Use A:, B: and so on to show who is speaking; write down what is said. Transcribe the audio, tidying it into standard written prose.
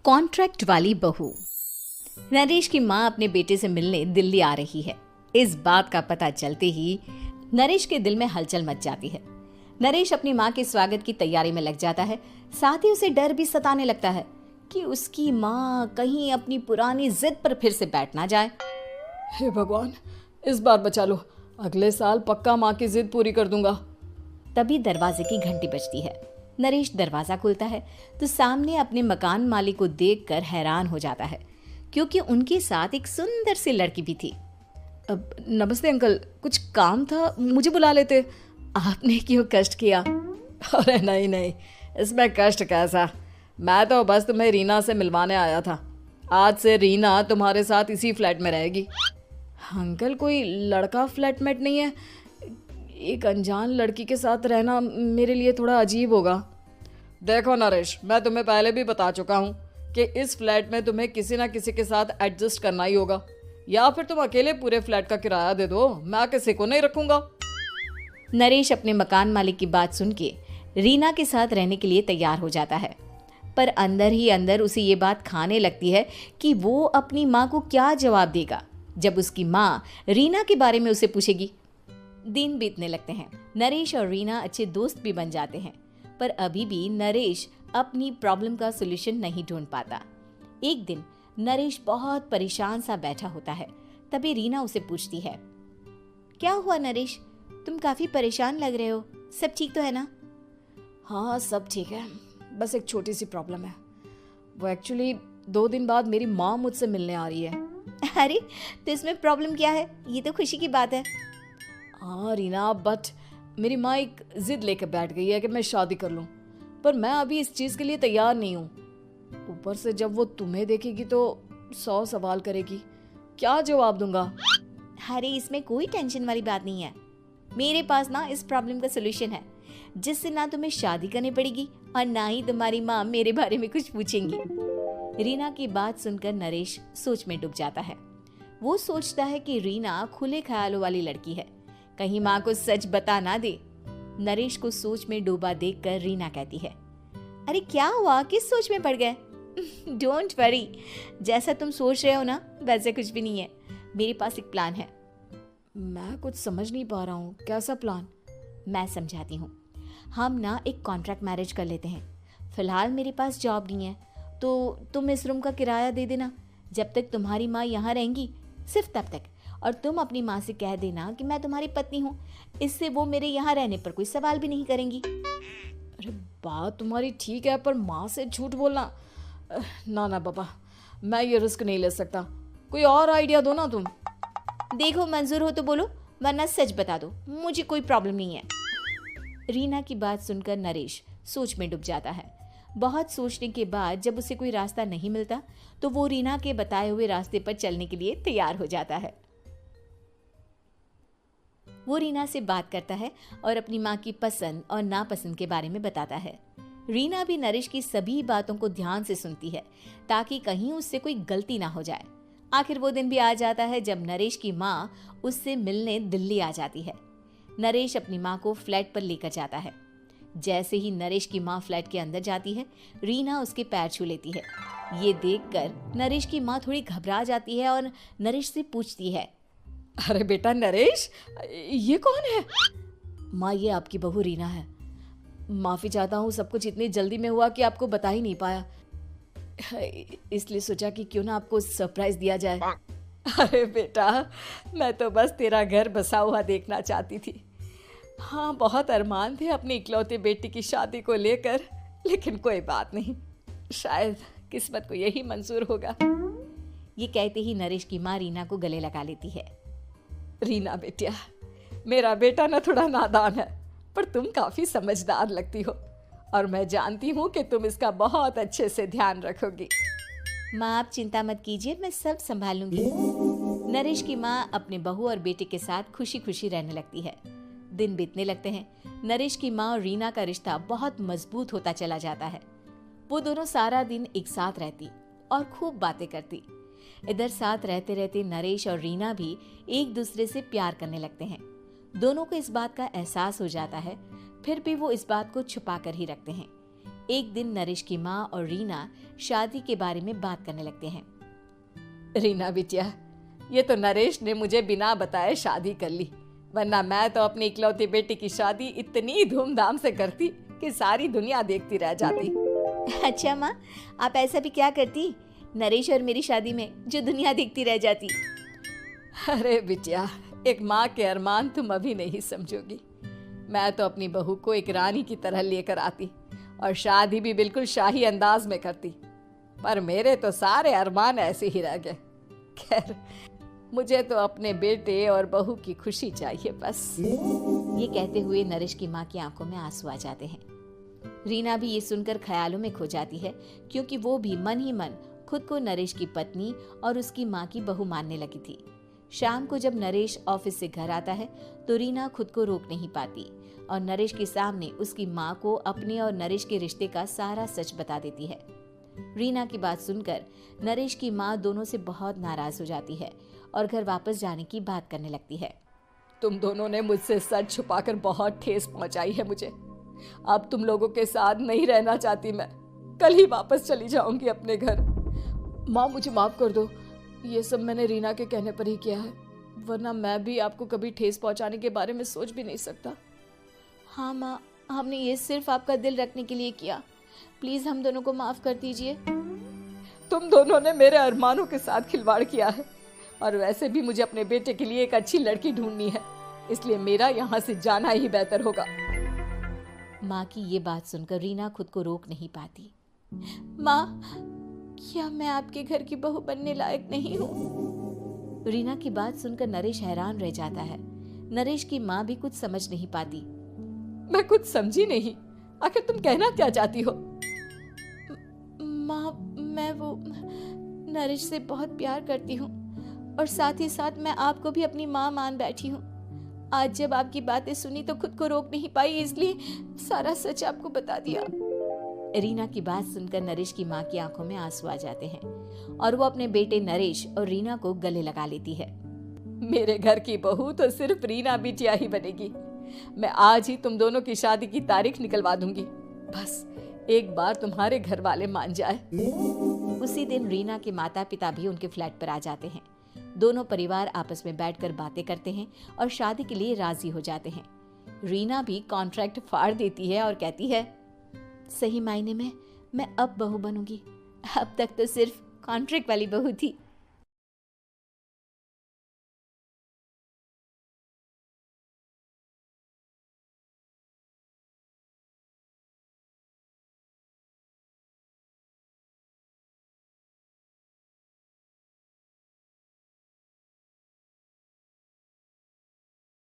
A: Contract वाली बहू। नरेश की माँ अपने बेटे से मिलने दिल्ली आ रही है। इस बात का पता चलते ही नरेश के दिल में हलचल मच जाती है। नरेश अपनी माँ के स्वागत की तैयारी में लग जाता है। साथ ही उसे डर भी सताने लगता है कि उसकी माँ कहीं अपनी पुरानी जिद पर फिर से बैठ ना जाए।
B: हे भगवान, इस बार बचा लो, अगले साल पक्का माँ की जिद पूरी कर दूंगा।
A: तभी दरवाजे की घंटी बजती है। नरेश दरवाजा खोलता है तो सामने अपने मकान मालिक को देखकर हैरान हो जाता है, क्योंकि उनके साथ एक सुंदर सी लड़की भी थी।
B: अब नमस्ते अंकल, कुछ काम था, मुझे बुला लेते। आपने क्यों कष्ट किया? अरे नहीं नहीं, इसमें कष्ट कैसा, मैं तो बस तुम्हें रीना से मिलवाने आया था। आज से रीना तुम्हारे साथ इसी फ्लैट में रहेगी। अंकल, कोई लड़का फ्लैटमेट नहीं है? एक अनजान लड़की के साथ रहना मेरे लिए थोड़ा अजीब होगा। देखो नरेश, मैं तुम्हें पहले भी बता चुका हूँ कि इस फ्लैट में तुम्हें किसी ना किसी के साथ एडजस्ट करना ही होगा, या फिर तुम अकेले पूरे फ्लैट का किराया दे दो, मैं किसी को नहीं रखूंगा।
A: नरेश अपने मकान मालिक की बात सुन के रीना के साथ रहने के लिए तैयार हो जाता है, पर अंदर ही अंदर उसे ये बात खाने लगती है कि वो अपनी माँ को क्या जवाब देगा जब उसकी माँ रीना के बारे में उसे पूछेगी। दिन बीतने लगते हैं। नरेश और रीना अच्छे दोस्त भी बन जाते हैं, पर अभी भी नरेश अपनी प्रॉब्लम का सॉल्यूशन नहीं ढूंढ पाता। एक दिन नरेश बहुत परेशान सा बैठा होता है। तभी रीना उसे पूछती है, क्या हुआ नरेश, तुम काफी परेशान लग रहे हो, सब ठीक तो है ना?
B: हाँ सब ठीक है, बस एक छोटी सी प्रॉब्लम है। वो एक्चुअली 2 दिन बाद मेरी माँ मुझसे मिलने आ रही है।
A: अरे तो इसमें प्रॉब्लम क्या है, ये तो खुशी की बात है।
B: हाँ रीना, बट मेरी माँ एक जिद लेकर बैठ गई है कि मैं शादी कर लूँ, पर मैं अभी इस चीज़ के लिए तैयार नहीं हूँ। ऊपर से जब वो तुम्हें देखेगी तो 100 सवाल करेगी, क्या जवाब दूंगा?
A: अरे इसमें कोई टेंशन वाली बात नहीं है। मेरे पास ना इस प्रॉब्लम का सलूशन है, जिससे ना तुम्हें शादी करनी पड़ेगी और ना ही तुम्हारी माँ मेरे बारे में कुछ पूछेंगी। रीना की बात सुनकर नरेश सोच में डूब जाता है। वो सोचता है कि रीना खुले ख्यालों वाली लड़की है, कहीं माँ को सच बता ना दे। नरेश को सोच में डूबा देखकर रीना कहती है, अरे क्या हुआ, किस सोच में पड़ गए? डोंट वरी, जैसा तुम सोच रहे हो ना वैसे कुछ भी नहीं है। मेरे पास एक प्लान है।
B: मैं कुछ समझ नहीं पा रहा हूँ, कैसा प्लान?
A: मैं समझाती हूँ। हम ना एक कॉन्ट्रैक्ट मैरिज कर लेते हैं। फिलहाल मेरे पास जॉब नहीं है, तो तुम इस रूम का किराया दे देना जब तक तुम्हारी माँ यहाँ रहेंगी, सिर्फ तब तक। और तुम अपनी माँ से कह देना कि मैं तुम्हारी पत्नी हूँ, इससे वो मेरे यहाँ रहने पर कोई सवाल भी नहीं करेंगी।
B: अरे बात तुम्हारी ठीक है, पर माँ से झूठ बोलना, ना ना बाबा, मैं ये रिस्क नहीं ले सकता। कोई और आइडिया दो ना तुम।
A: देखो मंजूर हो तो बोलो, वरना सच बता दो, मुझे कोई प्रॉब्लम नहीं है। रीना की बात सुनकर नरेश सोच में डूब जाता है। बहुत सोचने के बाद जब उसे कोई रास्ता नहीं मिलता तो वो रीना के बताए हुए रास्ते पर चलने के लिए तैयार हो जाता है। वो रीना से बात करता है और अपनी माँ की पसंद और नापसंद के बारे में बताता है। रीना भी नरेश की सभी बातों को ध्यान से सुनती है, ताकि कहीं उससे कोई गलती ना हो जाए। आखिर वो दिन भी आ जाता है जब नरेश की माँ उससे मिलने दिल्ली आ जाती है। नरेश अपनी माँ को फ्लैट पर लेकर जाता है। जैसे ही नरेश की माँ फ्लैट के अंदर जाती है, रीना उसके पैर छू लेती है। ये देखकर नरेश की माँ थोड़ी घबरा जाती है और नरेश से पूछती है,
B: अरे बेटा नरेश, ये कौन है?
A: माँ, ये आपकी बहू रीना है।
B: माफ़ी चाहता हूँ, सब कुछ इतनी जल्दी में हुआ कि आपको बता ही नहीं पाया, इसलिए सोचा कि क्यों ना आपको सरप्राइज दिया जाए। अरे बेटा, मैं तो बस तेरा घर बसा हुआ देखना चाहती थी। हाँ, बहुत अरमान थे अपनी इकलौते बेटी की शादी को लेकर, लेकिन कोई बात नहीं, शायद किस्मत को यही मंजूर होगा।
A: ये कहते ही नरेश की माँ रीना को गले लगा लेती है।
B: रीना बेटिया, मेरा बेटा ना थोड़ा नादान है, पर तुम काफ़ी समझदार लगती हो, और मैं जानती हूँ कि तुम इसका बहुत अच्छे से ध्यान रखोगी।
A: माँ आप चिंता मत कीजिए, मैं सब संभाल लूंगी। नरेश की माँ अपने बहू और बेटे के साथ खुशी खुशी रहने लगती है। दिन बीतने लगते हैं। नरेश की माँ और रीना का रिश्ता बहुत मजबूत होता चला जाता है। वो दोनों सारा दिन एक साथ रहती और खूब बातें करती। इधर साथ रहते रहते नरेश और रीना भी एक दूसरे से प्यार करने लगते हैं। दोनों को इस बात का एहसास हो जाता है, फिर भी वो इस बात को छुपा कर ही रखते हैं। एक दिन नरेश की माँ और रीना शादी के बारे में बात करने लगते हैं।
B: रीना बिटिया, ये तो नरेश ने मुझे बिना बताए शादी कर ली, वरना मैं तो अपनी इकलौती बेटी की शादी इतनी धूमधाम से करती कि सारी दुनिया देखती रह जाती।
A: अच्छा माँ, आप ऐसा भी क्या करती नरेश और मेरी शादी में जो दुनिया देखती रह जाती?
B: अरे बिटिया, एक माँ के अरमान तुम अभी नहीं समझोगी। मैं तो अपनी बहू को एक रानी की तरह लेकर आती और शादी भी बिल्कुल शाही अंदाज में करती, पर मेरे तो सारे अरमान ऐसे ही रह गए। खैर, मुझे तो अपने बेटे और बहू की खुशी चाहिए बस।
A: ये कहते हुए नरेश की माँ की आंखों में आंसू आ जाते हैं। रीना भी ये सुनकर ख्यालों में खो जाती है, क्योंकि वो भी मन ही मन खुद को नरेश की पत्नी और उसकी माँ की बहू मानने लगी थी। शाम को जब नरेश ऑफिस से घर आता है तो रीना खुद को रोक नहीं पाती और नरेश के सामने उसकी माँ को अपने और नरेश के रिश्ते का सारा सच बता देती है। रीना की बात सुनकर नरेश की माँ दोनों से बहुत नाराज हो जाती है और घर वापस जाने की बात करने लगती है।
B: तुम दोनों ने मुझसे सच छुपाकर बहुत ठेस पहुंचाई है मुझे। अब तुम लोगों के साथ नहीं रहना चाहती मैं, कल ही वापस चली जाऊंगी अपने घर। माँ, मुझे माफ कर दो, ये सब मैंने रीना के कहने पर ही किया है, वरना मैं भी आपको कभी ठेस पहुंचाने के बारे में सोच भी नहीं सकता।
A: हाँ माँ, हमने ये सिर्फ आपका दिल रखने के लिए किया, प्लीज हम दोनों को माफ कर दीजिए।
B: तुम दोनों ने मेरे अरमानों के साथ खिलवाड़ किया है, और वैसे भी मुझे अपने बेटे के लिए एक अच्छी लड़की ढूंढनी है, इसलिए मेरा यहाँ से जाना ही बेहतर होगा।
A: माँ की ये बात सुनकर रीना खुद को रोक नहीं पाती। माँ, क्या मैं आपके घर की बहू बनने लायक नहीं हूँ? रीना की बात सुनकर नरेश हैरान रह जाता है। नरेश की माँ भी कुछ समझ नहीं पाती।
B: मैं कुछ समझी नहीं, आखिर तुम कहना क्या चाहती हो?
A: माँ, मैं वो नरेश से बहुत प्यार करती हूँ और साथ ही साथ मैं आपको भी अपनी माँ मान बैठी हूँ। आज जब आपकी बातें सुनी तो खुद को रोक नहीं पाई, इसलिए सारा सच आपको बता दिया। रीना की बात सुनकर नरेश की माँ की आंखों में आंसू आ जाते हैं और वो अपने बेटे नरेश और रीना को गले लगा लेती है।
B: मेरे घर की बहू तो सिर्फ रीना बिटिया ही बनेगी। मैं आज ही तुम दोनों की शादी की तारीख निकलवा दूंगी, बस एक बार तुम्हारे घर वाले मान जाए।
A: उसी दिन रीना के माता पिता भी उनके फ्लैट पर आ जाते हैं। दोनों परिवार आपस में बैठकर बातें करते हैं और शादी के लिए राजी हो जाते हैं। रीना भी कॉन्ट्रैक्ट फाड़ देती है और कहती है, सही मायने में मैं अब बहू बनूंगी, अब तक तो सिर्फ कॉन्ट्रैक्ट वाली बहू थी।